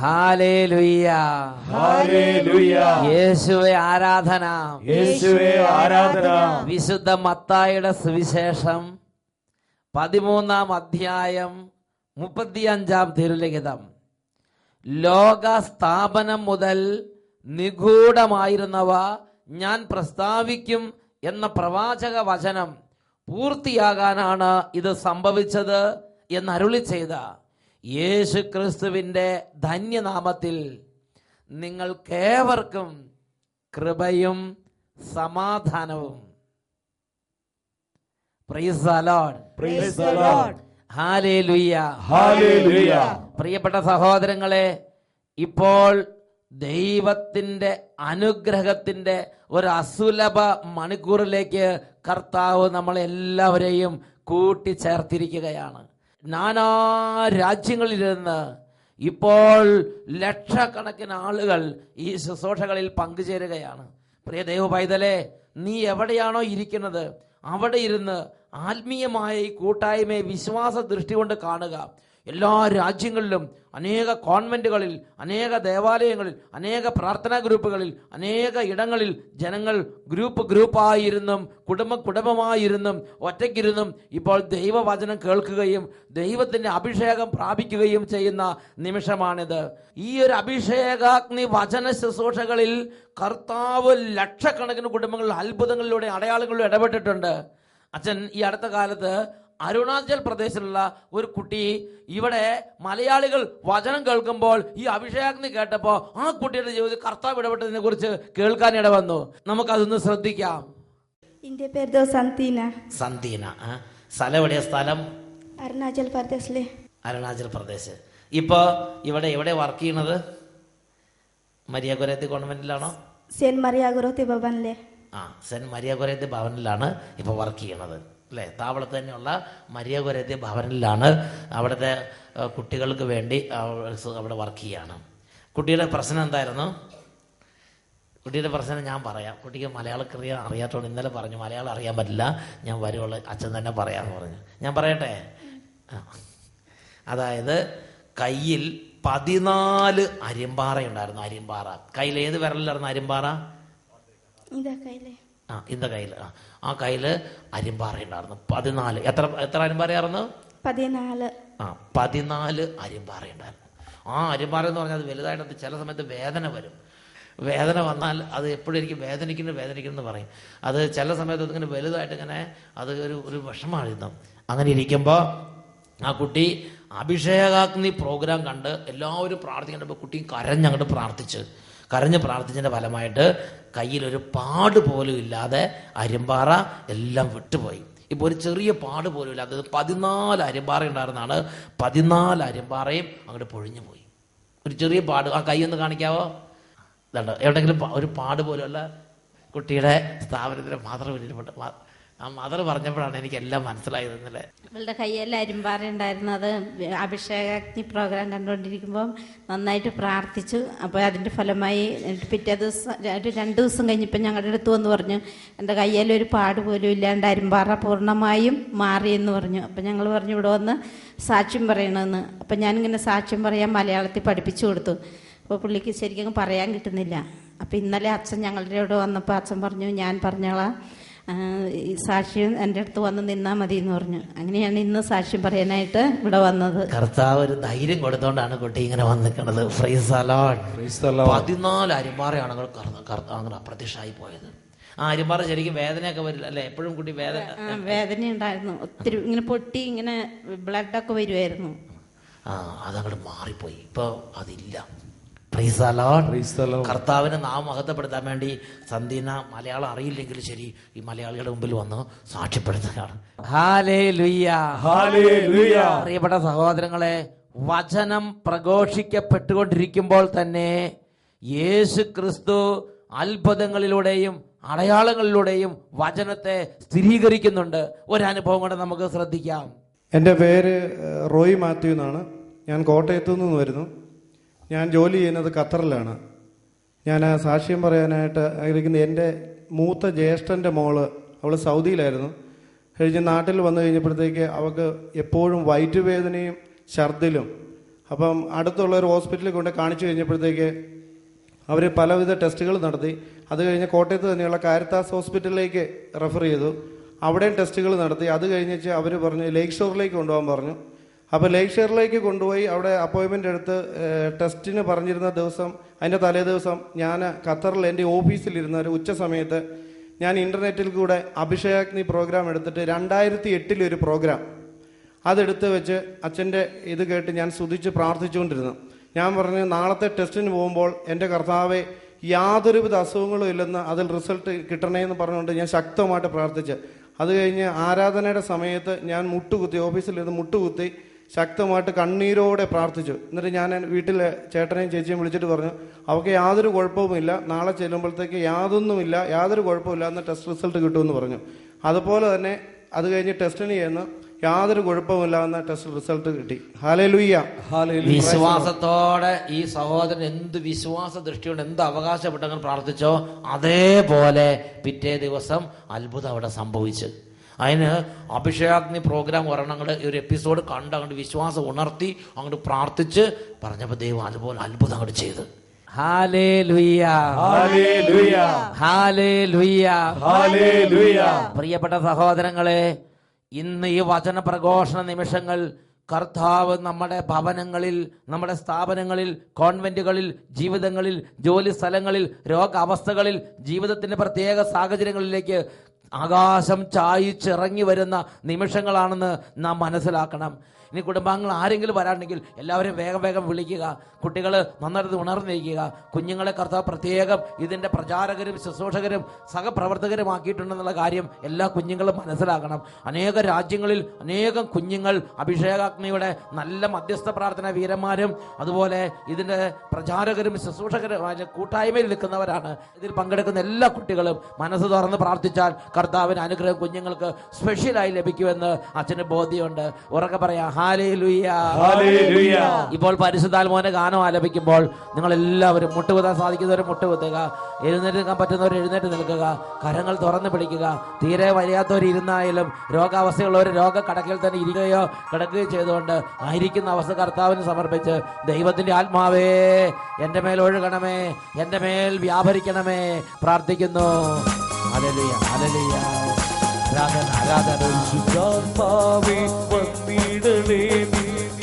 Hallelujah, hallelujah. യേശുവേ ആരാധന, യേശുവേ ആരാധന. വിശുദ്ധ മത്തായിയുടെ സുവിശേഷം 13-ാം അധ്യായം 35-ാം തിരുലിഖിതം. ലോക സ്ഥാപനം മുതൽ നിഗൂഢമായിരുന്നവ ഞാൻ പ്രസ്താവിക്കും എന്ന പ്രവാചക വചനം പൂർത്തിയാകാനാണ് ഇത് സംഭവിച്ചത് എന്നരുളി ചെയ്ത യേശു ക്രിസ്തുവിൻ്റെ ധന്യനാമത്തിൽ നിങ്ങൾക്കേവർക്കും കൃപയും സമാധാനവും. Praise the Lord, praise the Lord. Hallelujah, hallelujah. പ്രിയപ്പെട്ട സഹോദരങ്ങളെ, ഇപ്പോൾ ദൈവത്തിൻ്റെ അനുഗ്രഹത്തിൻ്റെ ഒരു അസുലഭ മണിക്കൂറിലേക്ക് കർത്താവ് നമ്മളെല്ലാവരെയും കൂട്ടിച്ചേർത്തിരിക്കുകയാണ്. നാനാ രാജ്യങ്ങളിലിരുന്ന് ഇപ്പോൾ ലക്ഷക്കണക്കിന് ആളുകൾ ഈ ശുശ്രൂഷകളിൽ പങ്കുചേരുകയാണ്. പ്രിയ ദൈവ പൈതലേ, നീ എവിടെയാണോ ഇരിക്കുന്നത് അവിടെ ഇരുന്ന് ആത്മീയമായ ഈ കൂട്ടായ്മയെ വിശ്വാസ ദൃഷ്ടി കൊണ്ട് കാണുക. എല്ലാ രാജ്യങ്ങളിലും അനേക കോൺവെന്റുകളിൽ, അനേക ദേവാലയങ്ങളിൽ, അനേക പ്രാർത്ഥനാ ഗ്രൂപ്പുകളിൽ, അനേക ഇടങ്ങളിൽ ജനങ്ങൾ ഗ്രൂപ്പായിരുന്നും കുടുംബമായിരുന്നും ഒറ്റയ്ക്കിരുന്നും ഇപ്പോൾ ദൈവവചനം കേൾക്കുകയും ദൈവത്തിൻ്റെ അഭിഷേകം പ്രാപിക്കുകയും ചെയ്യുന്ന നിമിഷമാണിത്. ഈ ഒരു അഭിഷേകാഗ്നി വചന ശുശ്രൂഷകളിൽ കർത്താവ് ലക്ഷക്കണക്കിന് കുടുംബങ്ങളിൽ അത്ഭുതങ്ങളിലൂടെ അടയാളങ്ങളിലൂടെ ഇടപെട്ടിട്ടുണ്ട്. അച്ഛൻ ഈ അടുത്ത കാലത്ത് അരുണാചൽ പ്രദേശിലുള്ള ഒരു കുട്ടി ഇവിടെ മലയാളികൾ വചനം കേൾക്കുമ്പോൾ ഈ അഭിഷേകാഗ്നി കേട്ടപ്പോൾ ആ കുട്ടിയുടെ ജീവിതത്തിൽ കർത്താവ് ഇടപെട്ടതിനെ കുറിച്ച് കേൾക്കാൻ ഇടവന്നു. നമുക്കതൊന്ന് ശ്രദ്ധിക്കാം. എന്റെ പേര് സന്തീന. സ്ഥലം എവിടെയാ? സ്ഥലം അരുണാചൽ പ്രദേശ്. ഇപ്പൊ എവിടെ വർക്ക് ചെയ്യണത്? മരിയ ഗൊരേത്തി കോൺവെന്റിലാണോ? സെന്റ് മരിയ ഗൊരേത്തി ഭവനിലെ. സെന്റ് മരിയ ഗൊരേത്തി ഭവനിലാണ് ഇപ്പൊ വർക്ക് ചെയ്യണത് അല്ലേ? താവളത്ത് തന്നെയുള്ള മരിയ ഗൊരേത്തി ഭവനിലാണ് അവിടുത്തെ കുട്ടികൾക്ക് വേണ്ടി അവിടെ വർക്ക് ചെയ്യാണ്. കുട്ടിയുടെ പ്രശ്നം എന്തായിരുന്നു? കുട്ടിയുടെ പ്രശ്നം ഞാൻ പറയാം. കുട്ടിക്ക് മലയാളം അറിയാത്തോണ്ട് ഇന്നലെ പറഞ്ഞു മലയാളം അറിയാൻ പറ്റില്ല, ഞാൻ വരുവുള്ള അച്ഛൻ തന്നെ പറയാമെന്ന് പറഞ്ഞു. ഞാൻ പറയട്ടെ. അതായത് കയ്യിൽ 14 അരിമ്പാറ ഉണ്ടായിരുന്നു. അരിമ്പാറ കയ്യിൽ ഏത് വിരലിലായിരുന്നു അരിമ്പാറ? ഇന്ത കയ്യിൽ. ആ കയ്യില് അരിമ്പാറ ഉണ്ടായിരുന്നു 14. എത്ര അരിമ്പാറയായിരുന്നു? 14 അരിമ്പാറ ഉണ്ടായിരുന്നു. ആ അരിമ്പാറ എന്ന് പറഞ്ഞാൽ അത് വലുതായിട്ട് ചില സമയത്ത് വേദന വരും. വേദന വന്നാൽ അത് എപ്പോഴും എനിക്ക് വേദനിക്കുന്നു പറയും. അത് ചില സമയത്ത് അതിങ്ങനെ വലുതായിട്ട് ഇങ്ങനെ അത് ഒരു വിഷമായിരുന്നു. അങ്ങനെ ഇരിക്കുമ്പോൾ ആ കുട്ടി അഭിഷേകാഗ്നി പ്രോഗ്രാം കണ്ട് എല്ലാവരും പ്രാർത്ഥിക്കേണ്ടപ്പോൾ കുട്ടി കരഞ്ഞ് പ്രാർത്ഥിച്ചതിൻ്റെ ഫലമായിട്ട് കയ്യിലൊരു പാട് പോലും ഇല്ലാതെ അരിമ്പാറ എല്ലാം വിട്ടുപോയി. ഇപ്പോൾ ഒരു ചെറിയ പാട് പോലും ഇല്ലാത്തത് 14 അരിമ്പാറ ഉണ്ടായിരുന്നാണ്. 14 അരിമ്പാറയും അങ്ങോട്ട് പൊഴിഞ്ഞു പോയി. ഒരു ചെറിയ പാട്. ആ കൈ ഒന്ന് കാണിക്കാവോ? ഇതുണ്ട്. എവിടെയെങ്കിലും ഒരു പാട് പോലുമല്ല. കുട്ടിയുടെ സ്ഥാപനത്തിലെ ആ മദർ പറഞ്ഞപ്പോഴാണ് എനിക്ക് എല്ലാം മനസ്സിലായതെന്നല്ലേ. അവളുടെ കയ്യെല്ലാം അരിമ്പാറ ഉണ്ടായിരുന്നു. അത് അഭിഷേകാഗ്നി പ്രോഗ്രാം കണ്ടുകൊണ്ടിരിക്കുമ്പോൾ നന്നായിട്ട് പ്രാർത്ഥിച്ചു. അപ്പോൾ അതിൻ്റെ ഫലമായി പിറ്റേ ദിവസം 2 ദിവസം കഴിഞ്ഞപ്പോൾ ഞങ്ങളുടെ അടുത്ത് വന്ന് പറഞ്ഞു എൻ്റെ കയ്യിലൊരു പാട് പോലും ഇല്ലാണ്ട് അരിമ്പാറ പൂർണ്ണമായും മാറിയെന്ന് പറഞ്ഞു. അപ്പം ഞങ്ങൾ പറഞ്ഞു ഇവിടെ വന്ന് സാക്ഷ്യം പറയണമെന്ന്. അപ്പം ഞാനിങ്ങനെ സാക്ഷ്യം പറയാൻ മലയാളത്തിൽ പഠിപ്പിച്ചു കൊടുത്തു. അപ്പോൾ പുള്ളിക്ക് ശരിക്കും പറയാൻ കിട്ടുന്നില്ല. അപ്പോൾ ഇന്നലെ അച്ഛൻ ഞങ്ങളുടെ ഇവിടെ വന്നപ്പോൾ അച്ഛൻ പറഞ്ഞു ഞാൻ പറഞ്ഞോളാം, സാക്ഷ്യം എൻ്റെ അടുത്ത് വന്ന് നിന്നാൽ മതി എന്ന് പറഞ്ഞു. അങ്ങനെയാണ് ഇന്ന് സാക്ഷ്യം പറയാനായിട്ട് ഇവിടെ വന്നത്. കർത്താവ് ഒരു ധൈര്യം കൊടുത്തോണ്ടാണ് കുട്ടി ഇങ്ങനെ വന്നിരിക്കുന്നത്. 14 അരിമ്പാറയാണ് അങ്ങനെ അപ്രത്യക്ഷമായി പോയത്. ആ അരിമ്പാറ ശരിക്കും വേദനയൊക്കെ വരില്ല അല്ലെ? എപ്പോഴും കുട്ടി വേദന ഉണ്ടായിരുന്നു. ഒത്തിരി ഇങ്ങനെ പൊട്ടി ഇങ്ങനെ ബ്ലഡൊക്കെ വരുമായിരുന്നു. അതങ്ങോട്ട് മാറിപ്പോയി. ഇപ്പൊ അതില്ല. കർത്താവിനെ നാം മഹത്വപ്പെടുത്താൻ വേണ്ടി സന്ധ്യന മലയാളം അറിയില്ലെങ്കിൽ ശരി ഈ മലയാളികളുടെ മുമ്പിൽ വന്ന് സാക്ഷ്യപ്പെടുത്തുകയാണ്. പ്രിയപ്പെട്ട സഹോദരങ്ങളെ, വചനം പ്രഘോഷിക്കപ്പെട്ടുകൊണ്ടിരിക്കുമ്പോൾ തന്നെ യേശു ക്രിസ്തു അത്ഭുതങ്ങളിലൂടെയും അടയാളങ്ങളിലൂടെയും വചനത്തെ സ്ഥിരീകരിക്കുന്നുണ്ട്. ഒരനുഭവം കൂടെ നമുക്ക് ശ്രദ്ധിക്കാം. എൻ്റെ പേര് റോയ് മാത്യു എന്നാണ്. ഞാൻ കോട്ടയത്തു നിന്ന് വരുന്നു. ഞാൻ ജോലി ചെയ്യുന്നത് ഖത്തറിലാണ്. ഞാൻ സാക്ഷ്യം പറയാനായിട്ട് ആയിരിക്കുന്നത് എൻ്റെ മൂത്ത ജ്യേഷ്ഠൻ്റെ മോള്, അവൾ സൗദിയിലായിരുന്നു. കഴിഞ്ഞ് നാട്ടിൽ വന്നു കഴിഞ്ഞപ്പോഴത്തേക്ക് അവൾക്ക് എപ്പോഴും വയറ്റുവേദനയും ഛർദിലും അപ്പം അടുത്തുള്ള ഒരു ഹോസ്പിറ്റലിൽ കൊണ്ട് കാണിച്ചു കഴിഞ്ഞപ്പോഴത്തേക്ക് അവർ പലവിധ ടെസ്റ്റുകൾ നടത്തി. അത് കഴിഞ്ഞ് കോട്ടയത്ത് തന്നെയുള്ള കാരിത്താസ് ഹോസ്പിറ്റലിലേക്ക് റെഫർ ചെയ്തു. അവിടെയും ടെസ്റ്റുകൾ നടത്തി. അത് കഴിഞ്ഞിട്ട് അവർ പറഞ്ഞു ലേക്ക് ഷോറിലേക്ക് കൊണ്ടുപോകാൻ പറഞ്ഞു. അപ്പോൾ ലേക്ക് ഷോറിലേക്ക് കൊണ്ടുപോയി അവിടെ അപ്പോയിൻമെൻ്റ് എടുത്ത് ടെസ്റ്റിന് പറഞ്ഞിരുന്ന ദിവസം, അതിൻ്റെ തലേ ദിവസം ഞാൻ ഖത്തറിൽ എൻ്റെ ഓഫീസിലിരുന്ന ഒരു ഉച്ച സമയത്ത് ഞാൻ ഇൻ്റർനെറ്റിൽ കൂടെ അഭിഷേകാഗ്നി പ്രോഗ്രാം എടുത്തിട്ട് 2008 ഒരു പ്രോഗ്രാം അതെടുത്ത് വെച്ച് അച്ഛൻ്റെ ഇത് കേട്ട് ഞാൻ സ്തുതിച്ച് പ്രാർത്ഥിച്ചുകൊണ്ടിരുന്നു. ഞാൻ പറഞ്ഞു നാളത്തെ ടെസ്റ്റിന് പോകുമ്പോൾ എൻ്റെ കർത്താവെ യാതൊരുവിധ അസുഖങ്ങളും ഇല്ലെന്ന് അതിൽ റിസൾട്ട് കിട്ടണേ എന്ന് പറഞ്ഞുകൊണ്ട് ഞാൻ ശക്തമായിട്ട് പ്രാർത്ഥിച്ച്. അത് കഴിഞ്ഞ് ആരാധനയുടെ സമയത്ത് ഞാൻ മുട്ടുകുത്തി, ഓഫീസിലിരുന്ന് മുട്ടുകുത്തി ശക്തമായിട്ട് കണ്ണീരോടെ പ്രാർത്ഥിച്ചു. എന്നിട്ട് ഞാൻ വീട്ടിൽ ചേട്ടനെയും ചേച്ചിയും വിളിച്ചിട്ട് പറഞ്ഞു അവർക്ക് യാതൊരു കുഴപ്പവുമില്ല, നാളെ ചെല്ലുമ്പോഴത്തേക്ക് യാതൊരു കുഴപ്പമില്ല എന്ന് ടെസ്റ്റ് റിസൾട്ട് കിട്ടുമെന്ന് പറഞ്ഞു. അതുപോലെ തന്നെ അത് കഴിഞ്ഞ് ടെസ്റ്റിന് ചെയ്യുന്നു, യാതൊരു കുഴപ്പമില്ല എന്ന ടെസ്റ്റ് റിസൾട്ട് കിട്ടി. ഹല്ലേലൂയ. വിശ്വാസത്തോടെ ഈ സഹോദരൻ എന്ത് വിശ്വാസ ദൃഷ്ടിയോടെ എന്ത് അവകാശപ്പെട്ടങ്ങൾ പ്രാർത്ഥിച്ചോ അതേപോലെ പിറ്റേ ദിവസം അത്ഭുതം അവിടെ സംഭവിച്ചു. അതിന് അഭിഷേകാഗ്നി പ്രോഗ്രാം ഒരെണ്ണങ്ങൾ ഒരു എപ്പിസോഡ് കണ്ട് അങ്ങോട്ട് വിശ്വാസം ഉണർത്തി അങ്ങോട്ട് പ്രാർത്ഥിച്ച് പറഞ്ഞപ്പോൾ ദൈവം അതുപോലെ അത്ഭുതം അങ്ങോട്ട് ചെയ്ത്. Hallelujah, hallelujah, hallelujah, hallelujah. പ്രിയപ്പെട്ട സഹോദരങ്ങളെ, ഇന്ന് ഈ വചന പ്രഘോഷണ നിമിഷങ്ങൾ കർത്താവ് നമ്മുടെ ഭവനങ്ങളിൽ, നമ്മുടെ സ്ഥാപനങ്ങളിൽ, കോൺവെന്റുകളിൽ, ജീവിതങ്ങളിൽ, ജോലി സ്ഥലങ്ങളിൽ, രോഗാവസ്ഥകളിൽ, ജീവിതത്തിന്റെ പ്രത്യേക സാഹചര്യങ്ങളിലേക്ക് ആകാശം ചായിച്ചിറങ്ങി വരുന്ന നിമിഷങ്ങളാണെന്ന് നാം മനസ്സിലാക്കണം. ഇനി കുടുംബാംഗങ്ങൾ ആരെങ്കിലും വരാണെങ്കിൽ എല്ലാവരും വേഗം വേഗം വിളിക്കുക. കുട്ടികൾ നന്നായിട്ട് ഉണർന്നിരിക്കുക. കുഞ്ഞുങ്ങളെ കർത്താവ് പ്രത്യേകം ഇതിൻ്റെ പ്രചാരകരും ശുശ്രൂഷകരും സഹപ്രവർത്തകരുമാക്കിയിട്ടുണ്ടെന്നുള്ള കാര്യം എല്ലാ കുഞ്ഞുങ്ങളും മനസ്സിലാക്കണം. അനേക രാജ്യങ്ങളിൽ അനേകം കുഞ്ഞുങ്ങൾ അഭിഷേകാഗ്നിയുടെ നല്ല മധ്യസ്ഥ പ്രാർത്ഥന വീരന്മാരും അതുപോലെ ഇതിൻ്റെ പ്രചാരകരും ശുശ്രൂഷകരും കൂട്ടായ്മയിൽ നിൽക്കുന്നവരാണ്. ഇതിൽ പങ്കെടുക്കുന്ന എല്ലാ കുട്ടികളും മനസ്സ് തുറന്ന് പ്രാർത്ഥിച്ചാൽ കർത്താവിന് അനുഗ്രഹം കുഞ്ഞുങ്ങൾക്ക് സ്പെഷ്യലായി ലഭിക്കുമെന്ന് അച്ഛന് ബോധ്യമുണ്ട്. ഉറക്കെ പറയാം ഹല്ലേലൂയ, ഹല്ലേലൂയ. ഇപ്പോൾ പരിശുദ്ധാത്മാവിന്റെ ഗാനം ആലപിക്കുമ്പോൾ നിങ്ങൾ എല്ലാവരും മുട്ടുകുത്താൻ സാധിക്കുന്നവർ മുട്ടുകുത്തുക, എഴുന്നേറ്റ് നിൽക്കാൻ പറ്റുന്നവർ എഴുന്നേറ്റ് നിൽക്കുക, കരങ്ങൾ തുറന്ന് പിടിക്കുക. തീരെ വയ്യാത്തവർ ഇരുന്നായാലും രോഗാവസ്ഥയുള്ളവർ രോഗക്കടക്കിൽ തന്നെ ഇരിക്കുകയോ കിടക്കുകയോ ചെയ്തുകൊണ്ട് ആയിരിക്കുന്ന അവസ്ഥ കർത്താവിന് സമർപ്പിച്ച് ദൈവത്തിന്റെ ആത്മാവേ എൻ്റെ മേൽ ഒഴുകണമേ, എൻ്റെ മേൽ വ്യാപരിക്കണമേ പ്രാർത്ഥിക്കുന്നു. Hallelujah, hallelujah. പരിശുദ്ധാത്മാവേ വന്നിടണേ,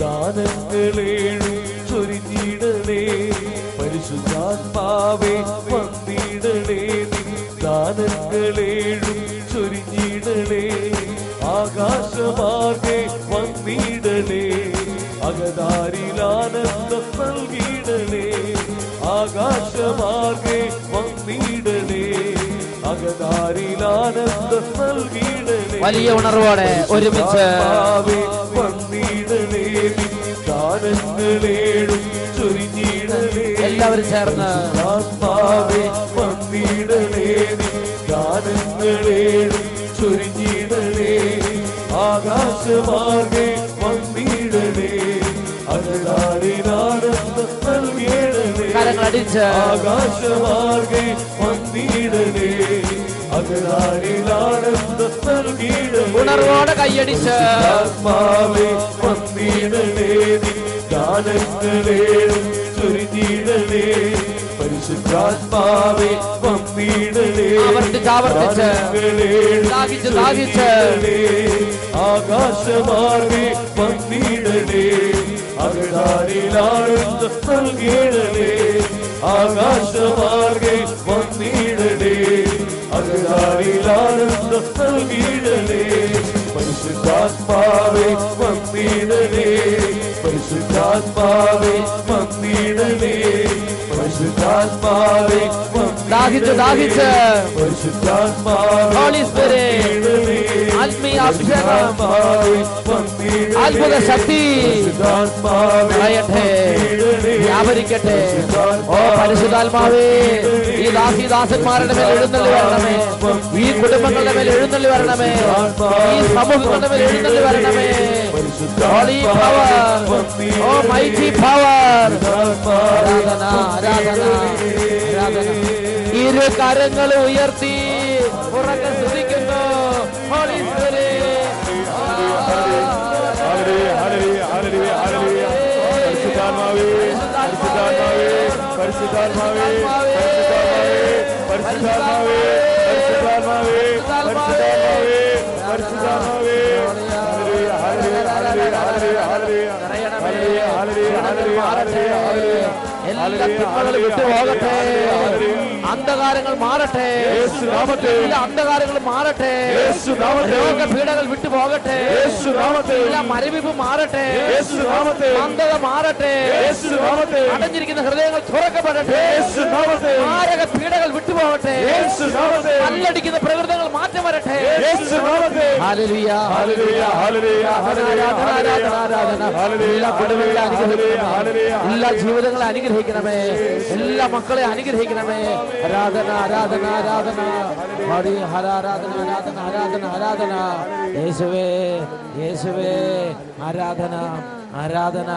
ദാനങ്ങളേഴും ചൊരിഞ്ഞിടണേ. പരിശുദ്ധാത്മാവേ വന്നിടണേ, ദാനങ്ങളേഴും ചൊരിഞ്ഞിടണേ. ആകാശമാകെ വന്നിടണേ, അകതാരിലാനന്ദം നൽകിയിടണേ. ആകാശമാകെ വന്നിടണേ, അകതാരിലാനന്ദം നൽകിയിടണേ. വലിയ ഉണർവോടെ ഒരുമിച്ച് വന്നിടണേ, ദാനങ്ങളേഴും ചൊരിഞ്ഞിടണേ. എല്ലാവരും ചേർന്ന് ആത്മാവേ വന്നിടണേ, ദാനങ്ങളേഴും ചൊരിഞ്ഞിടണേ. ആകാശമാകെ വന്നിടണേ, അകതാരിലാനന്ദം നൽകിയിടണേ. കരങ്ങളടിച്ച് ആകാശമാകെ വന്നിടണേ, അകതാരിലാനന്ദം നൽകിയിടണേ. ഉണർവോടെ കൈയടിച്ച് ആത്മാവേ വന്നിടണേ, ദാനങ്ങളേഴും ചൊരിഞ്ഞിടണേ. പരിശുദ്ധാത്മാവേ വന്നിടണേ, ആവർത്തിച്ച് ദാഹിച്ച് ആകാശമാർഗെ വന്നിടണേ, അകതാരിലാനന്ദം നൽകിയിടണേ. ആകാശമാർഗെ വന്നിടണേ, അകതാരിലാനന്ദം നൽകിയിടണേ. പരിശുദ്ധാത്മാവേ വന്നിടണേ, പരിശുദ്ധാത്മാവേ വന്നിടണേ. പരിശുദ്ധാത്മാവേ ദാഹിച്ച് പരിശുദ്ധാത്മാവേ ഹോളി സ്പിരിറ്റ് ആത്മീയ അഭിഷേകം അത്ഭുത ശക്തി നിറയട്ടെ, വ്യാപരിക്കട്ടെ. ഓ പരിശുദ്ധാത്മാവേ, ഈ ദാസിദാസന്മാരുടെ മേൽ എഴുന്നള്ളി വരണമേ, ഈ കുടുംബങ്ങളുടെ മേൽ എഴുന്നള്ളി വരണമേ, ഈ സമൂഹങ്ങളുടെ മേൽ എഴുന്നള്ളി വരണമേ. ഹോളി പവർ, ഓ മൈറ്റി പവർ. ആരാധന, ആരാധന, ആരാധന. ഇരു കരങ്ങൾ ഉയർത്തി ഉറക്കെ സ്തുതിക്കുന്നു. ഹോളി സ്പിരിറ്റ് പരിശുദ്ധാത്മാവേ, പരിശുദ്ധാത്മാവേ, പരിശുദ്ധാത്മാവേ, പരിശുദ്ധാത്മാവേ, പരിശുദ്ധാത്മാവേ, പരിശുദ്ധാത്മാവേ. Hallelujah, hallelujah, hallelujah, hallelujah, hallelujah, hallelujah, hallelujah, hallelujah. എല്ലാ തിന്മകളും വിട്ടുപോകട്ടെ, അന്ധകാരങ്ങൾ മാറട്ടെ, എല്ലാ അന്ധകാരങ്ങളും മാറട്ടെ, രോഗപീഠകൾ വിട്ടുപോകട്ടെ, എല്ലാ മരവിപ്പ് മാറട്ടെ, മന്ദത മാറട്ടെ, അടഞ്ഞിരിക്കുന്ന ഹൃദയങ്ങൾ തുറക്കപ്പെടട്ടെ, മാരക പീഡകൾ വിട്ടുപോകട്ടെ, കല്ലടിക്കുന്ന പ്രകൃതങ്ങൾ മാറ്റം വരട്ടെ. ഹല്ലേലൂയ, ഹല്ലേലൂയ, ഹല്ലേലൂയ, എല്ലാ കുടുംബങ്ങളെ അനുഗ്രഹിക്കണമേ, എല്ലാ ജീവിതങ്ങളെ അനുഗ്രഹിക്കണമേ, എല്ലാ മക്കളെ അനുഗ്രഹിക്കണമേ. ആരാധന, ആരാധന, ആരാധന, ആരാധന, ആരാധന, ആരാധന, ആരാധന. യേശുവേ, യേശുവേ, ആരാധന, ആരാധന.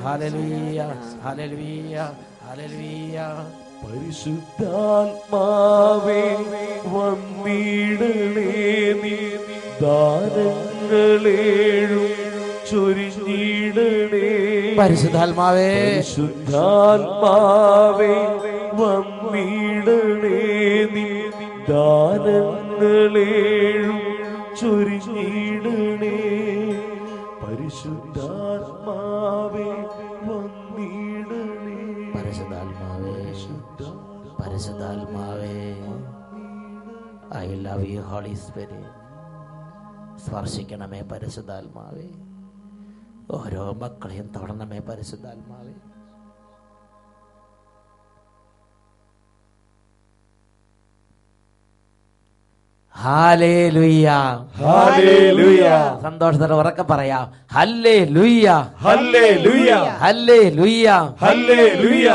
Hallelujah, hallelujah, hallelujah. പരിശുദ്ധാത്മാവേ വന്നിടണേ, നീ ദാനങ്ങളേഴും ചൊരിഞ്ഞിടണേ. പരിശുദ്ധാത്മാവേ, പരിശുദ്ധാത്മാവേ വന്നിടണേ, നീ ദാനങ്ങളേഴും ചൊരിഞ്ഞിടണേ. പരിശുദ്ധാത്മാവേ വന്നിടണേ. പരിശുദ്ധാത്മാവേ, പരിശുദ്ധാത്മാവേ, I love you holy spirit. സ്പർശിക്കണമേ പരിശുദ്ധാത്മാവേ, ഓരോ മക്കളെയും തൊടണമേ പരിശുദ്ധാത്മാവേ. Hallelujah, hallelujah. സന്തോഷത്തോടെ ഉറക്കെ പറയാം. Hallelujah, hallelujah, hallelujah, hallelujah.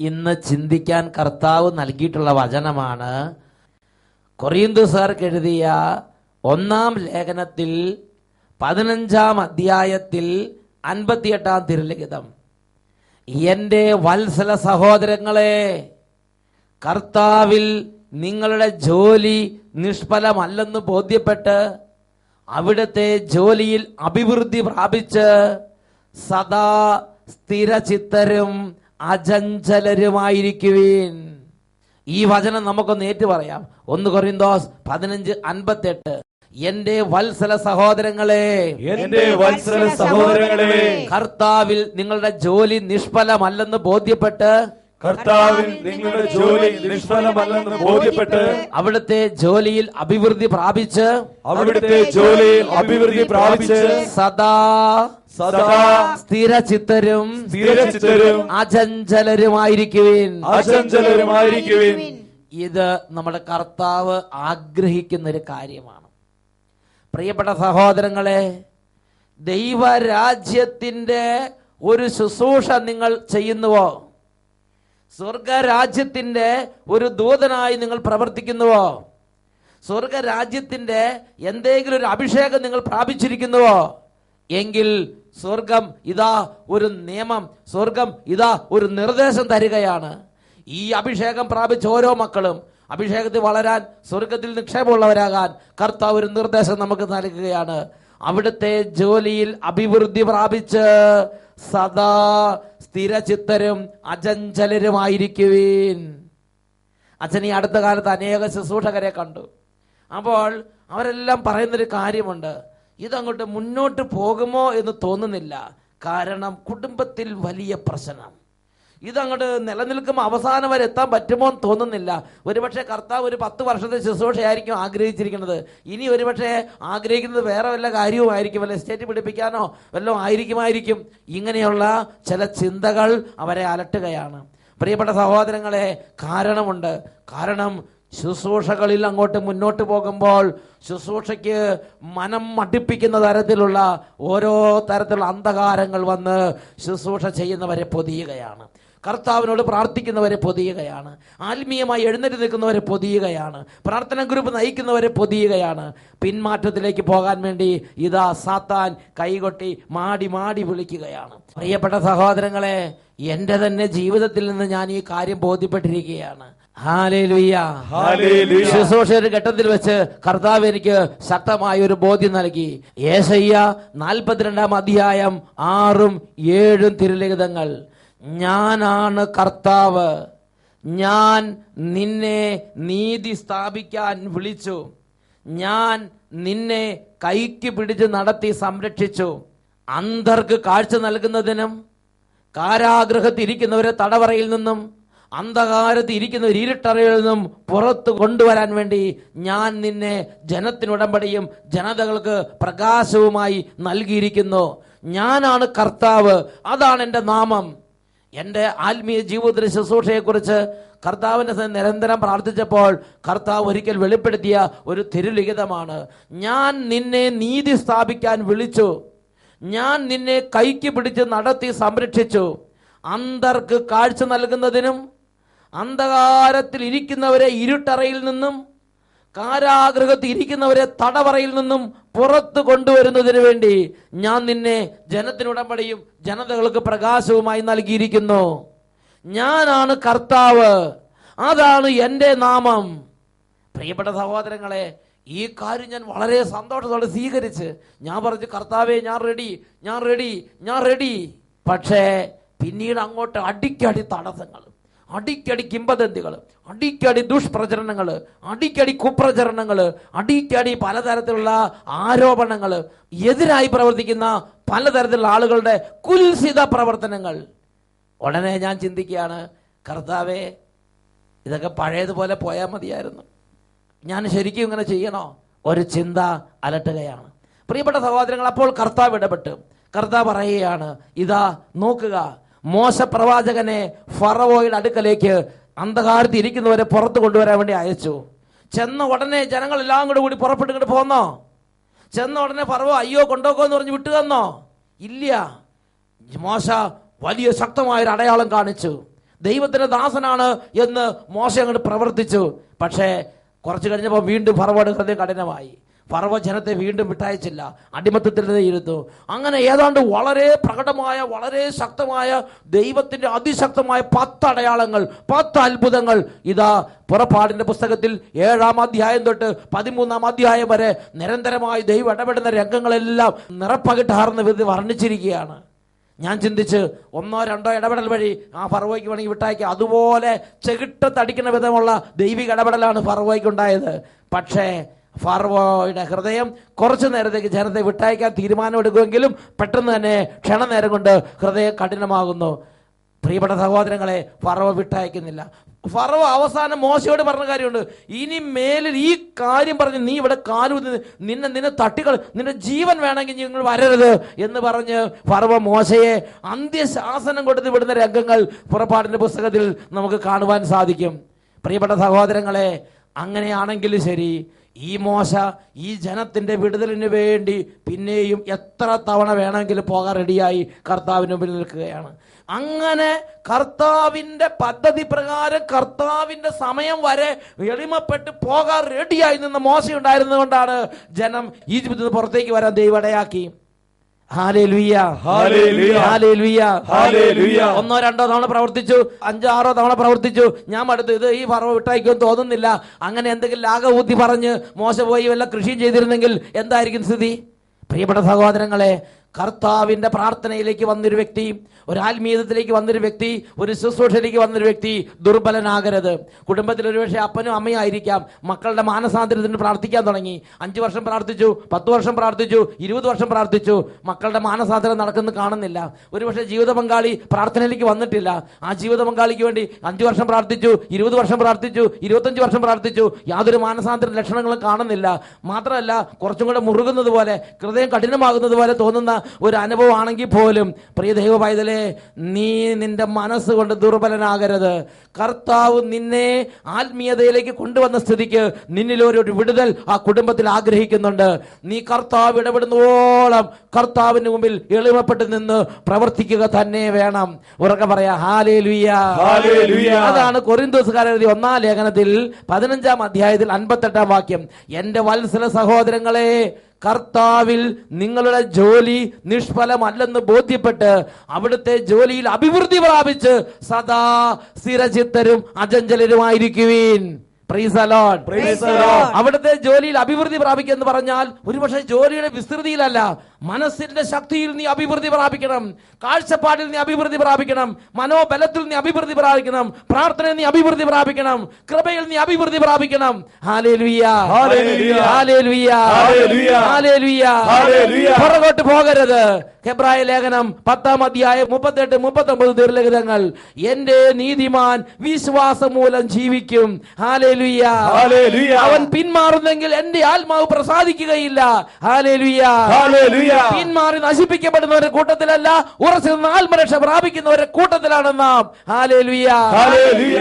ഇന്ന് ചിന്തിക്കാൻ കർത്താവ് നൽകിയിട്ടുള്ള വചനമാണ് കൊറിന്തോസുകാർക്ക് എഴുതിയ 1-ാം ലേഖനത്തിൽ 15-ാം അധ്യായത്തിൽ 58-ാം തിരുലിഖിതം. എൻ്റെ വത്സല സഹോദരങ്ങളെ, കർത്താവിൽ നിങ്ങളുടെ ജോലി നിഷ്ഫലമല്ലെന്ന് ബോധ്യപ്പെട്ട് അവിടുത്തെ ജോലിയിൽ അഭിവൃദ്ധി പ്രാപിച്ച് സദാ സ്ഥിരചിത്തരും അചഞ്ചലരുമായിരിക്കുവിൻ. ഈ വചനം നമുക്കൊന്ന് ഏറ്റു പറയാം. 1 കൊരിന്തോസ് 15:58. എന്റെ വത്സല സഹോദരങ്ങളെ, എന്റെ വത്സല സഹോദരങ്ങളെ, കർത്താവിൽ നിങ്ങളുടെ ജോലി നിഷ്ഫലമല്ലെന്ന് ബോധ്യപ്പെട്ട് കർത്താവിൽ നിങ്ങളുടെ ജോലി നിഷ്ഫലമല്ലെന്ന് ബോധ്യപ്പെട്ട് അവിടുത്തെ ജോലിയിൽ അഭിവൃദ്ധി പ്രാപിച്ച് സദാ സ്ഥിരചിത്തരും അചഞ്ചലരുമായിരിക്കുവിൻ. ഇത് നമ്മുടെ കർത്താവ് ആഗ്രഹിക്കുന്ന ഒരു കാര്യമാണ്. പ്രിയപ്പെട്ട സഹോദരങ്ങളെ, ദൈവരാജ്യത്തിന്റെ ഒരു ശുശ്രൂഷ നിങ്ങൾ ചെയ്യുന്നുവോ? സ്വർഗരാജ്യത്തിന്റെ ഒരു ദൂതനായി നിങ്ങൾ പ്രവർത്തിക്കുന്നുവോ? സ്വർഗരാജ്യത്തിന്റെ എന്തെങ്കിലും ഒരു അഭിഷേകം നിങ്ങൾ പ്രാപിച്ചിരിക്കുന്നുവോ? എങ്കിൽ സ്വർഗം ഇതാ ഒരു നിയമം, സ്വർഗം ഇതാ ഒരു നിർദ്ദേശം തരികയാണ്. ഈ അഭിഷേകം പ്രാപിച്ച ഓരോ മക്കളും അഭിഷേകത്തിൽ വളരാൻ, സ്വർഗത്തിൽ നിക്ഷേപമുള്ളവരാകാൻ കർത്താവ് ഒരു നിർദ്ദേശം നമുക്ക് നൽകുകയാണ്. അവിടുത്തെ ജോലിയിൽ അഭിവൃദ്ധി പ്രാപിച്ച് സദാ സ്ഥിരചിത്തരും അചഞ്ചലരുമായിരിക്കുവിൻ. അച്ഛൻ ഈ അടുത്ത കാലത്ത് അനേക ശുശ്രൂഷകരെ കണ്ടു. അപ്പോൾ അവരെല്ലാം പറയുന്നൊരു കാര്യമുണ്ട്, ഇതങ്ങോട്ട് മുന്നോട്ട് പോകുമോ എന്ന് തോന്നുന്നില്ല. കാരണം കുടുംബത്തിൽ വലിയ പ്രശ്നം. ഇതങ്ങോട്ട് നിലനിൽക്കുമ്പോൾ അവസാനം വരെ എത്താൻ പറ്റുമോ എന്ന് തോന്നുന്നില്ല. ഒരുപക്ഷെ കർത്താവ് ഒരു 10 വർഷത്തെ ശുശ്രൂഷയായിരിക്കും ആഗ്രഹിച്ചിരിക്കുന്നത്. ഇനി ഒരുപക്ഷെ ആഗ്രഹിക്കുന്നത് വേറെ വല്ല കാര്യവുമായിരിക്കും, വല്ല എസ്റ്റേറ്റ് പിടിപ്പിക്കാനോ വല്ലതും ആയിരിക്കും. ഇങ്ങനെയുള്ള ചില ചിന്തകൾ അവരെ അലട്ടുകയാണ്. പ്രിയപ്പെട്ട സഹോദരങ്ങളെ, കാരണമുണ്ട്. കാരണം ശുശ്രൂഷകളിൽ അങ്ങോട്ട് മുന്നോട്ട് പോകുമ്പോൾ ശുശ്രൂഷയ്ക്ക് മനം മടുപ്പിക്കുന്ന തരത്തിലുള്ള ഓരോ തരത്തിലുള്ള അന്ധകാരങ്ങൾ വന്ന് ശുശ്രൂഷ ചെയ്യുന്നവരെ പൊതിയുകയാണ്. കർത്താവിനോട് പ്രാർത്ഥിക്കുന്നവരെ പൊതിയുകയാണ്. ആത്മീയമായി എഴുന്നേറ്റ് നിൽക്കുന്നവരെ പൊതിയുകയാണ്. പ്രാർത്ഥന ഗ്രൂപ്പ് നയിക്കുന്നവരെ പൊതിയുകയാണ്. പിന്മാറ്റത്തിലേക്ക് പോകാൻ വേണ്ടി ഇതാ സാത്താൻ കൈകൊട്ടി മാടി മാടി വിളിക്കുകയാണ്. പ്രിയപ്പെട്ട സഹോദരങ്ങളെ, എൻ്റെ തന്നെ ജീവിതത്തിൽ നിന്ന് ഞാൻ ഈ കാര്യം ബോധ്യപ്പെട്ടിരിക്കുകയാണ്. ശുശ്രൂഷ ഒരു ഘട്ടത്തിൽ വെച്ച് കർത്താവ് എനിക്ക് ശക്തമായ ഒരു ബോധ്യം നൽകി. യേശയ്യ 42-ാം അധ്യായം 6-7 തിരുലിഖിതങ്ങൾ. ഞാനാണ് കർത്താവ്, ഞാൻ നിന്നെ നീതി സ്ഥാപിക്കാൻ വിളിച്ചു. ഞാൻ നിന്നെ കൈക്ക് പിടിച്ച് നടത്തി സംരക്ഷിച്ചു. അന്ധർക്ക് കാഴ്ച നൽകുന്നതിനും കാരാഗൃഹത്തിരിക്കുന്നവരെ തടവറയിൽ നിന്നും അന്ധകാരത്തിൽ ഇരിക്കുന്നവർ ഇരുട്ടറയിൽ നിന്നും പുറത്തു കൊണ്ടുവരാൻ വേണ്ടി ഞാൻ നിന്നെ ജനത്തിനുടമ്പടിയും ജനതകൾക്ക് പ്രകാശവുമായി നൽകിയിരിക്കുന്നു. ഞാനാണ് കർത്താവ്, അതാണ് എൻ്റെ നാമം. എൻ്റെ ആത്മീയ ജീവിതത്തിലെ ശുശ്രൂഷയെക്കുറിച്ച് കർത്താവിൻ്റെ നിരന്തരം പ്രാർത്ഥിച്ചപ്പോൾ കർത്താവ് ഒരിക്കൽ വെളിപ്പെടുത്തിയ ഒരു തിരുലിഖിതമാണ്. ഞാൻ നിന്നെ നീതി സ്ഥാപിക്കാൻ വിളിച്ചു. ഞാൻ നിന്നെ കൈക്ക് പിടിച്ച് നടത്തി സംരക്ഷിച്ചു. അന്ധർക്ക് കാഴ്ച നൽകുന്നതിനും അന്ധകാരത്തിൽ ഇരിക്കുന്നവരെ ഇരുട്ടറയിൽ നിന്നും കാരാഗൃഹത്തിൽ ഇരിക്കുന്നവരെ തടവറയിൽ നിന്നും പുറത്തു കൊണ്ടുവരുന്നതിന് വേണ്ടി ഞാൻ നിന്നെ ജനത്തിനുടമ്പടിയും ജനതകൾക്ക് പ്രകാശവുമായി നൽകിയിരിക്കുന്നു. ഞാനാണ് കർത്താവ്, അതാണ് എൻ്റെ നാമം. പ്രിയപ്പെട്ട സഹോദരങ്ങളെ, ഈ കാര്യം ഞാൻ വളരെ സന്തോഷത്തോടെ സ്വീകരിച്ച് ഞാൻ പറഞ്ഞു, കർത്താവേ ഞാൻ റെഡി. പക്ഷേ പിന്നീട് അങ്ങോട്ട് അടിക്കടി തടസ്സങ്ങൾ, അടിക്കടി കിംവദന്തികൾ, അടിക്കടി ദുഷ്പ്രചരണങ്ങൾ, അടിക്കടി കുപ്രചരണങ്ങൾ, അടിക്കടി പലതരത്തിലുള്ള ആരോപണങ്ങൾ, എതിരായി പ്രവർത്തിക്കുന്ന പലതരത്തിലുള്ള ആളുകളുടെ കുൽസിത പ്രവർത്തനങ്ങൾ. ഉടനെ ഞാൻ ചിന്തിക്കുകയാണ്, കർത്താവേ ഇതൊക്കെ പഴയതുപോലെ പോയാൽ മതിയായിരുന്നു, ഞാൻ ശരിക്കും ഇങ്ങനെ ചെയ്യണോ? ഒരു ചിന്ത അലട്ടുകയാണ്. പ്രിയപ്പെട്ട സഹോദരങ്ങൾ, അപ്പോൾ കർത്താവ് ഇടപെട്ട് കർത്താവ് പറയുകയാണ്, ഇതാ നോക്കുക, മോശ പ്രവാചകനെ ഫറവോയുടെ അടുക്കലേക്ക് അന്ധകാരത്തിൽ ഇരിക്കുന്നവരെ പുറത്തു കൊണ്ടുവരാൻ വേണ്ടി അയച്ചു. ചെന്ന ഉടനെ ജനങ്ങളെല്ലാം കൂടി പുറപ്പെട്ടിങ്ങോട്ട് പോന്നോ? ചെന്ന ഉടനെ ഫറവോ അയ്യോ കൊണ്ടോക്കോ എന്ന് പറഞ്ഞ് വിട്ടു തന്നോ? ഇല്ല. മോശ വലിയ ശക്തമായൊരു അടയാളം കാണിച്ചു. ദൈവത്തിന്റെ ദാസനാണ് എന്ന് മോശ അങ്ങോട്ട് പ്രവർത്തിച്ചു. പക്ഷേ കുറച്ച് കഴിഞ്ഞപ്പോൾ വീണ്ടും ഫറവോയുടെ ഹൃദയം കഠിനമായി. ഫറവോ ജനത്തെ വീണ്ടും വിട്ടയച്ചില്ല, അടിമത്തത്തിൽ ഇരുന്നു. അങ്ങനെ ഏതാണ്ട് വളരെ പ്രകടമായ, വളരെ ശക്തമായ ദൈവത്തിന്റെ അതിശക്തമായ 10 അടയാളങ്ങൾ, 10 അത്ഭുതങ്ങൾ ഇതാ പുറപ്പാടിന്റെ പുസ്തകത്തിൽ 7-ാം അധ്യായം തൊട്ട് 13-ാം അധ്യായം വരെ നിരന്തരമായി ദൈവം ഇടപെടുന്ന രംഗങ്ങളെല്ലാം നിറപ്പകിട്ടാർന്ന വിധത്തിൽ വർണ്ണിച്ചിരിക്കുകയാണ്. ഞാൻ ചിന്തിച്ച് 1-2 ഇടപെടൽ വഴി ആ ഫറവോയ്ക്ക് വേണമെങ്കിൽ വിട്ടയക്കാം. അതുപോലെ ചെകിട്ടത്തടിക്കുന്ന വിധമുള്ള ദൈവിക ഇടപെടലാണ് ഫറവോയ്ക്ക് ഉണ്ടായത്. പക്ഷേ ഫറവോയുടെ ഹൃദയം കുറച്ചു നേരത്തേക്ക് ജനത്തെ വിട്ടയക്കാൻ തീരുമാനമെടുക്കുമെങ്കിലും പെട്ടെന്ന് തന്നെ ക്ഷണനേരം കൊണ്ട് ഹൃദയം കഠിനമാകുന്നു. പ്രിയപ്പെട്ട സഹോദരങ്ങളെ, ഫറവോ വിട്ടയക്കുന്നില്ല. ഫറവോ അവസാനം മോശയോട് പറഞ്ഞ കാര്യമുണ്ട്, ഇനി മേലിൽ ഈ കാര്യം പറഞ്ഞ് നീ ഇവിടെ നിന്നെ തട്ടിക്കൾ, നിന്റെ ജീവൻ വേണമെങ്കിൽ നിങ്ങൾ വരരുത് എന്ന് പറഞ്ഞ് ഫറവോ മോശയെ അന്ത്യശാസനം കൊടുത്ത് വിടുന്ന രംഗങ്ങൾ പുറപ്പാടിന്റെ പുസ്തകത്തിൽ നമുക്ക് കാണുവാൻ സാധിക്കും. പ്രിയപ്പെട്ട സഹോദരങ്ങളെ, അങ്ങനെയാണെങ്കിൽ ശരി, ഈ മോശ ഈ ജനത്തിന്റെ വിടുതലിന് വേണ്ടി പിന്നെയും എത്ര തവണ വേണമെങ്കിലും പോകാൻ റെഡിയായി കർത്താവിന് മുമ്പിൽ നിൽക്കുകയാണ്. അങ്ങനെ കർത്താവിന്റെ പദ്ധതി പ്രകാരം കർത്താവിന്റെ സമയം വരെ എളിമപ്പെട്ട് പോകാൻ റെഡിയായി നിന്ന മോശ ഉണ്ടായിരുന്നത് കൊണ്ടാണ് ജനം ഈജിപ്തിൽ നിന്ന് പുറത്തേക്ക് വരാൻ ദൈവം ഇടയാക്കി. Hallelujah, hallelujah, hallelujah, hallelujah. 1-2 തവണ പ്രവർത്തിച്ചു, 5-6 തവണ പ്രവർത്തിച്ചു. ഞാൻ അടുത്ത് ഇത് ഈ ഫറവോ വിട്ടയക്കുമെന്ന് തോന്നുന്നില്ല. അങ്ങനെ എന്തെങ്കിലും ലാഘവൂത്തി പറഞ്ഞ് മോശ പോയി വല്ല കൃഷിയും ചെയ്തിരുന്നെങ്കിൽ എന്തായിരിക്കും സ്ഥിതി? പ്രിയപ്പെട്ട സഹോദരങ്ങളെ, കർത്താവിന്റെ പ്രാർത്ഥനയിലേക്ക് വന്നൊരു വ്യക്തി, ഒരു ആത്മീയത്തിലേക്ക് വന്നൊരു വ്യക്തി, ഒരു ശുശ്രൂഷയിലേക്ക് വന്നൊരു വ്യക്തി ദുർബലനാകരുത്. കുടുംബത്തിൽ ഒരുപക്ഷെ അപ്പനും അമ്മയും ആയിരിക്കാം, മക്കളുടെ മാനസാന്തരത്തിന് പ്രാർത്ഥിക്കാൻ തുടങ്ങി. 5 വർഷം പ്രാർത്ഥിച്ചു, 10 വർഷം പ്രാർത്ഥിച്ചു, 20 വർഷം പ്രാർത്ഥിച്ചു, മക്കളുടെ മാനസാന്തരം നടക്കുന്നത് കാണുന്നില്ല. ഒരുപക്ഷെ ജീവിത പങ്കാളി പ്രാർത്ഥനയിലേക്ക് വന്നിട്ടില്ല. ആ ജീവിത പങ്കാളിക്ക് വേണ്ടി 5 വർഷം പ്രാർത്ഥിച്ചു, 20 വർഷം പ്രാർത്ഥിച്ചു, 25 വർഷം പ്രാർത്ഥിച്ചു, യാതൊരു മാനസാന്തര ലക്ഷണങ്ങളും കാണുന്നില്ല. മാത്രമല്ല, കുറച്ചും കൂടെ മുറുകുന്നത് പോലെ, ഹൃദയം കഠിനമാകുന്നത് പോലെ തോന്നുന്ന ഒരു അനുഭവമാണെങ്കിൽ പോലും പ്രിയ ദൈവ പൈതലേ, നീ നിന്റെ മനസ്സുകൊണ്ട് ദുർബലനാകരുത്. കർത്താവ് നിന്നെ ആത്മീയതയിലേക്ക് കൊണ്ടുവന്ന സ്ഥിതിക്ക് നിന്നിൽ ഒരു വിടുതൽ ആ കുടുംബത്തിൽ ആഗ്രഹിക്കുന്നുണ്ട്. നീ കർത്താവ് ഇടപെടുന്നോളം കർത്താവിന് മുമ്പിൽ എളിമപ്പെട്ട് നിന്ന് പ്രവർത്തിക്കുക തന്നെ വേണം. ഉറക്കെ പറയാ ഹല്ലേലൂയ, ഹല്ലേലൂയ. അതാണ് കൊരിന്തോസുകാരൻ എഴുതിയ 1-ാം ലേഖനത്തിൽ 15-ാം അധ്യായത്തിൽ 58-ാം വാക്യം. എന്റെ വത്സല സഹോദരങ്ങളെ, കർത്താവിൽ നിങ്ങളുടെ ജോലി നിഷ്ഫലമല്ലെന്ന് ബോധ്യപ്പെട്ട് അവിടുത്തെ ജോലിയിൽ അഭിവൃദ്ധി പ്രാപിച്ച് സദാ സ്ഥിരചിത്തരും അചഞ്ചലരുമായിരിക്കുവീൻ. Praise the Lord. Praise the Lord. അവിടുത്തെ ജോലിയിൽ അഭിവൃദ്ധി പ്രാപിക്കുക എന്ന് പറഞ്ഞാൽ ഒരുപക്ഷെ ജോലിയുടെ വിസ്തൃതിയിലല്ല, മനസ്സിന്റെ ശക്തിയിൽ നീ അഭിവൃദ്ധി പ്രാപിക്കണം, കാഴ്ചപ്പാടിൽ നീ അഭിവൃദ്ധി പ്രാപിക്കണം, മനോബലത്തിൽ നീ അഭിവൃദ്ധി പ്രാപിക്കണം, പ്രാർത്ഥനയിൽ നീ അഭിവൃദ്ധി പ്രാപിക്കണം, കൃപയിൽ നീ അഭിവൃദ്ധി പ്രാപിക്കണം. Hallelujah, hallelujah, hallelujah, hallelujah, hallelujah, hallelujah. പുറകോട്ട് പോകരുത്. ഹെബ്രായ ലേഖനം 10-ാം അധ്യായം 38-39 ദീർഘങ്ങൾ. എന്റെ നീതിമാൻ വിശ്വാസം മൂലം ജീവിക്കും. Hallelujah, hallelujah. അവൻ പിന്മാറുന്നെങ്കിൽ എന്റെ ആത്മാവ് പ്രസാദിക്കുകയില്ല. Hallelujah, hallelujah. പിന്മാറി നശിപ്പിക്കപ്പെടുന്നവരുടെ കൂട്ടത്തിലല്ല, ഉറച്ചു നിന്ന് ആത്മരക്ഷ പ്രാപിക്കുന്നവരുടെ കൂട്ടത്തിലാണ് നാം. Hallelujah, hallelujah.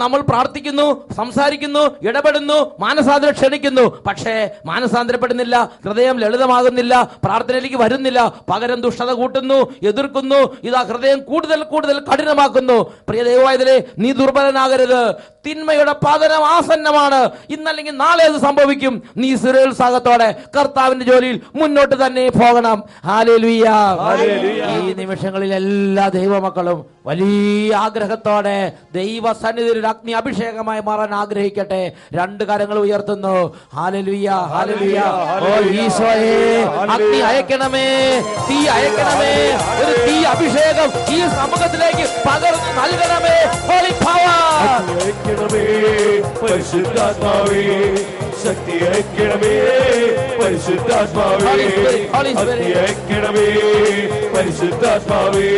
നമ്മൾ പ്രാർത്ഥിക്കുന്നു, സംസാരിക്കുന്നു, ഇടപെടുന്നു, മാനസാന്തരം ക്ഷണിക്കുന്നു, പക്ഷേ മാനസാന്തരപ്പെടുന്നില്ല, ഹൃദയം ലളിതമാകുന്നില്ല, പ്രാർത്ഥനയിലേക്ക് വരുന്നില്ല, പകരം ദുഷ്ടത കൂട്ടുന്നു, എതിർക്കുന്നു, ഇതാ ഹൃദയം കൂടുതൽ കൂടുതൽ കഠിനമാക്കുന്നു. പ്രിയ ദൈവമായതിലെ നീ ദുർബലനാകരുത്. തിന്മയുടെ പതനം ആസന്നമാണ്. ഇന്നല്ലെങ്കിൽ നാളെ അത് സംഭവിക്കും. നീ സ്ഥിരോത്സാഹത്തോടെ കർത്താവിന്റെ ജോലിയിൽ മുന്നോട്ട് തന്നെ പോകണം. ഹല്ലേലൂയ. ഈ നിമിഷങ്ങളിൽ എല്ലാ ദൈവമക്കളും വലിയ ആഗ്രഹത്തോടെ ദൈവ സന്നിധിയിൽ അഗ്നി അഭിഷേകമായി മാറാൻ ആഗ്രഹിക്കട്ടെ. രണ്ട് കരങ്ങൾ ഉയർത്തുന്നു. Hallelujah, hallelujah. ഓ ഈശോയേ, അഗ്നി അയക്കണമേ, തീ അയക്കണമേ, ഒരു തീ അഭിഷേകം ഈ സമൂഹത്തിലേക്ക് പകർന്നു നൽകണമേ. ഹോളി പവർ, അയക്കണമേ പരിശുദ്ധാത്മാവേ, ശക്തി അയക്കണമേ പരിശുദ്ധാത്മാവേ, ശക്തി അയക്കണമേ പരിശുദ്ധാത്മാവേ,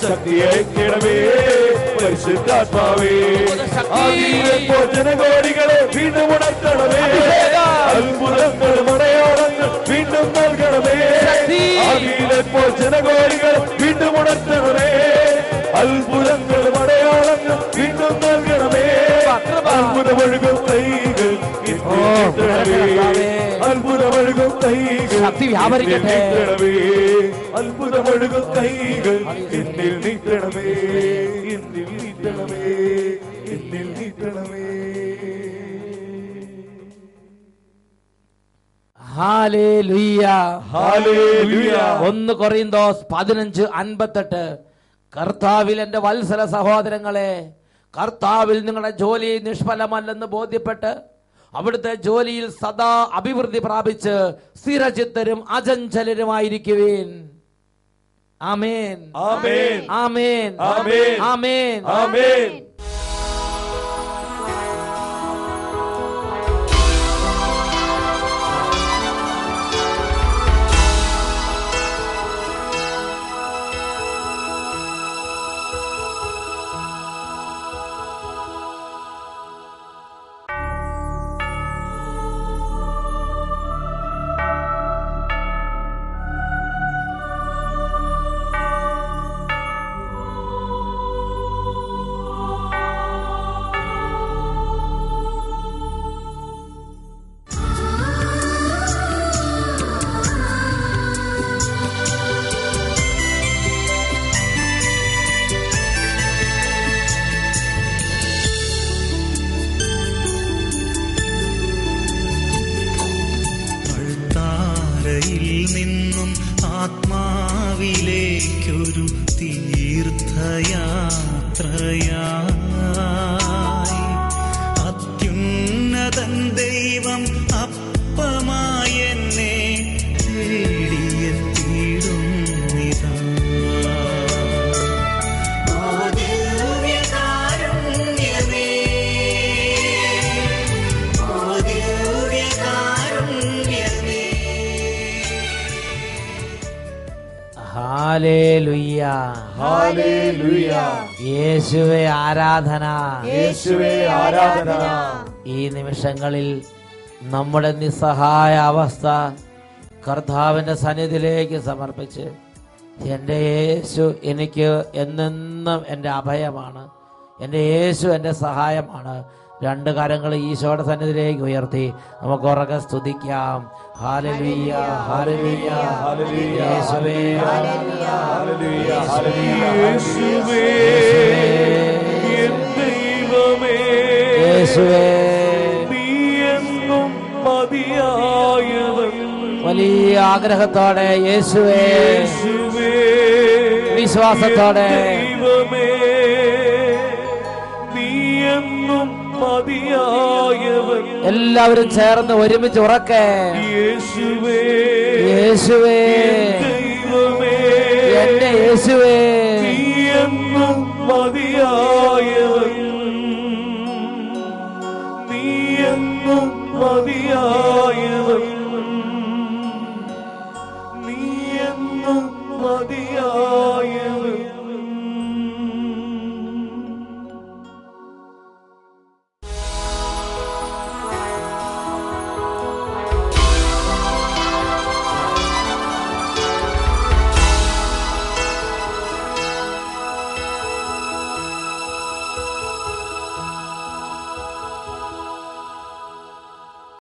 ശക്തി അയക്കണമേ പരിശുദ്ധാത്മാവേ. ജനകോടികളെ വീണ്ടും ഉണർത്തണമേ, അത്ഭുതങ്ങൾ മടയാളങ്ങൾ വീണ്ടും നൽകണമേ. ജനകോടികൾ വീണ്ടും ഉണർത്തണമേ, അത്ഭുതങ്ങൾ മടയാളങ്ങൾ വീണ്ടും നൽകണമേ. അത്ഭുതമൊഴുകും കൈകൾ അത്ഭുതമൊഴുകും കൈകൾ ശക്തി വ്യാപരിക്കട്ടെ. അത്ഭുതമൊഴുകും കൈകൾ എന്നിൽ നീട്ടണമേ, എന്നിൽ നീട്ടണമേ, എന്നിൽ നീട്ടണമേ. Hallelujah, hallelujah. 1 കൊറിന്തോസ് 15:58. കർത്താവിൽ എന്റെ വത്സല സഹോദരങ്ങളെ, കർത്താവിൽ നിങ്ങളുടെ ജോലി നിഷ്ഫലമല്ലെന്ന് ബോധ്യപ്പെട്ട് അവിടുത്തെ ജോലിയിൽ സദാ അഭിവൃദ്ധി പ്രാപിച്ച് സ്ഥിരചിത്തരും അചഞ്ചലരുമായിരിക്കുവിൻ. ആമേൻ, ആമേൻ, ആമേൻ, ആമേൻ, ആമേൻ, ആമേൻ. നിന്നും ആത്മാവിലേക്കൊരു തീർത്ഥയാത്രയായി അത്യുന്നതൻ ദൈവം അപ്പമായി എന്നെ തേടിയെത്തിയിടുന്നിതാ. Hallelujah, hallelujah. യേശുവേ ആരാധന, യേശുവേ ആരാധന. ഈ നിമിഷങ്ങളിൽ നമ്മുടെ നിസ്സഹായ അവസ്ഥ കർത്താവിന്റെ സന്നിധിയിലേക്ക് സമർപ്പിച്ച്, എൻ്റെ യേശു എനിക്ക് എന്നെന്നും എൻ്റെ അഭയമാണ്, എൻ്റെ യേശു എൻ്റെ സഹായമാണ്. രണ്ട് കരങ്ങൾ ഈശോയുടെ സന്നിധിയിലേക്ക് ഉയർത്തി നമുക്ക് ഉറക്കെ സ്തുതിക്കാം. ഹല്ലേലൂയ, ഹല്ലേലൂയ, ഹല്ലേലൂയ, യേശുവേ, ഹല്ലേലൂയ, ഹല്ലേലൂയ. യേശുവേ എൻ ദൈവമേ, യേശുവേ നീ എന്നും മതിയായവൻ. വലിയ ആഗ്രഹത്തോടെ യേശുവേ, യേശുവേ വിശ്വാസത്തോടെ ദൈവമേ, നീ എന്നും മതിയായവൻ. എല്ലാവരും ചേർന്ന് ഒരുമിച്ച് ഉറക്കെ യേശുവേ യേശുവേ ദൈവമേ എന്റെ യേശുവേ